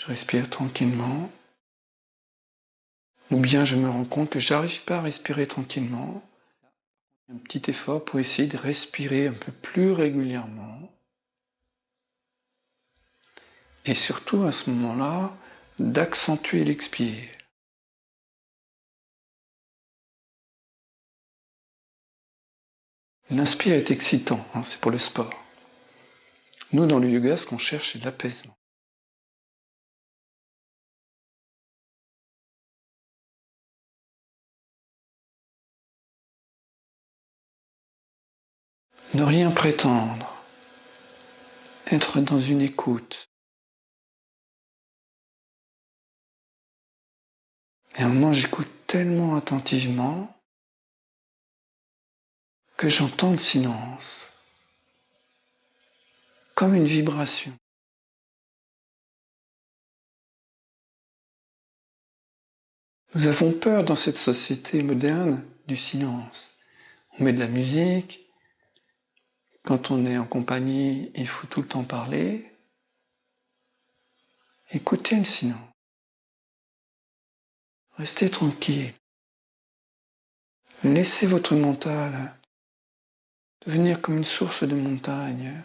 je respire tranquillement. Ou bien je me rends compte que j'arrive pas à respirer tranquillement. Un petit effort pour essayer de respirer un peu plus régulièrement. Et surtout à ce moment-là, d'accentuer l'expire. L'inspire est excitant, c'est pour le sport. Nous, dans le yoga, ce qu'on cherche, c'est l'apaisement. Ne rien prétendre. Être dans une écoute. Et à un moment, j'écoute tellement attentivement que j'entends le silence, comme une vibration. Nous avons peur dans cette société moderne du silence. On met de la musique, quand on est en compagnie, il faut tout le temps parler. Écoutez le silence. Restez tranquille. Laissez votre mental devenir comme une source de montagne,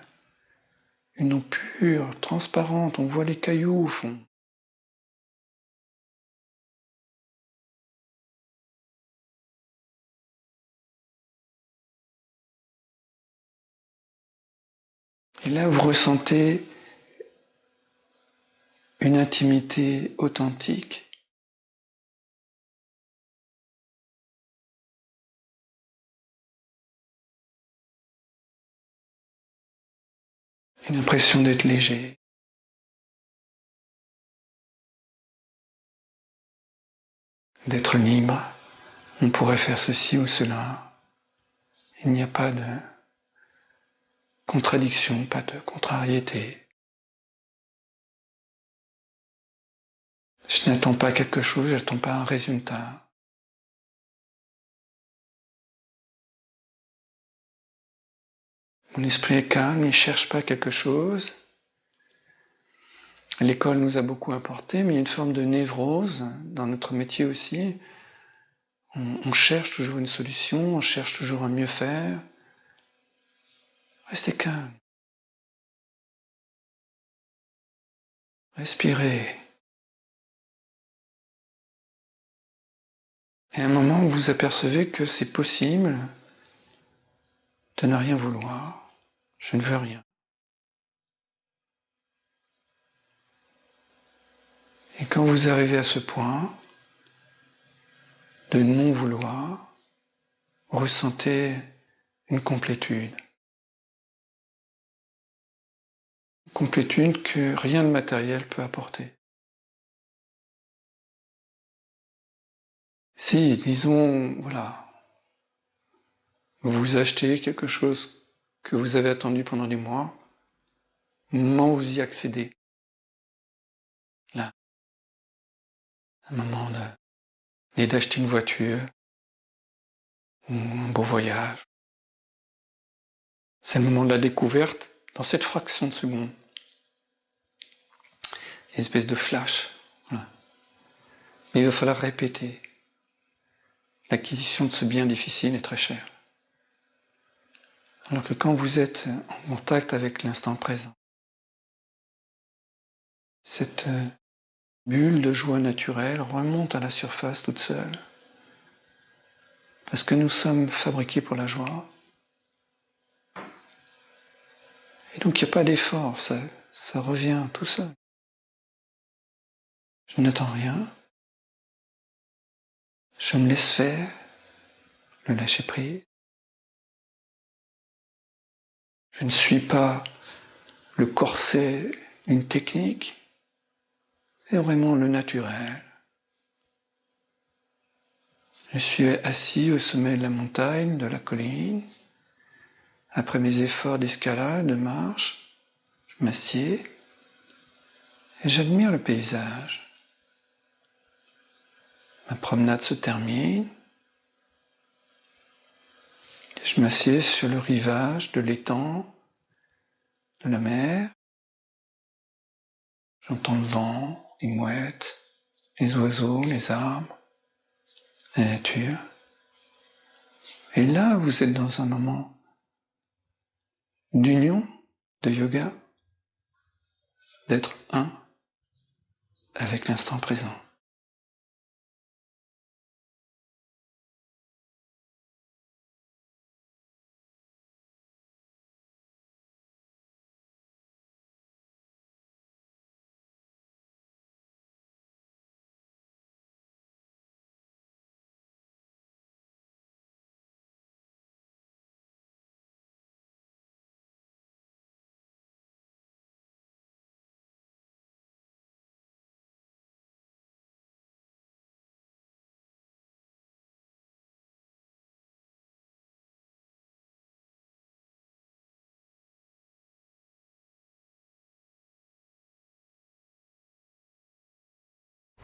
une eau pure, transparente, on voit les cailloux au fond. Et là, vous ressentez une intimité authentique. Une impression d'être léger. D'être libre. On pourrait faire ceci ou cela. Il n'y a pas de contradiction, pas de contrariété. Je n'attends pas quelque chose, je n'attends pas un résultat. Mon esprit est calme, il ne cherche pas quelque chose. L'école nous a beaucoup apporté, mais il y a une forme de névrose dans notre métier aussi. On cherche toujours une solution, on cherche toujours à mieux faire. Restez calme. Respirez. Et à un moment, vous vous apercevez que c'est possible de ne rien vouloir. Je ne veux rien. Et quand vous arrivez à ce point de non-vouloir, vous ressentez une complétude. Une complétude que rien de matériel peut apporter. Si, disons, voilà, vous achetez quelque chose que vous avez attendu pendant des mois, au moment où vous y accédez, là, un moment d'acheter une voiture, ou un beau voyage, c'est le moment de la découverte, dans cette fraction de seconde. Une espèce de flash, voilà. Mais il va falloir répéter. L'acquisition de ce bien difficile est très chère. Alors que quand vous êtes en contact avec l'instant présent, cette bulle de joie naturelle remonte à la surface toute seule. Parce que nous sommes fabriqués pour la joie. Et donc il n'y a pas d'effort, ça revient tout seul. Je n'attends rien. Je me laisse faire, le lâcher prise. Je ne suis pas le corset d'une technique. C'est vraiment le naturel. Je suis assis au sommet de la montagne, de la colline. Après mes efforts d'escalade, de marche, je m'assieds et j'admire le paysage. Ma promenade se termine. Je m'assieds sur le rivage de l'étang, de la mer. J'entends le vent, les mouettes, les oiseaux, les arbres, la nature. Et là, vous êtes dans un moment d'union, de yoga, d'être un avec l'instant présent.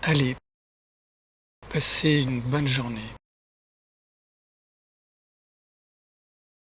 Allez, passez une bonne journée.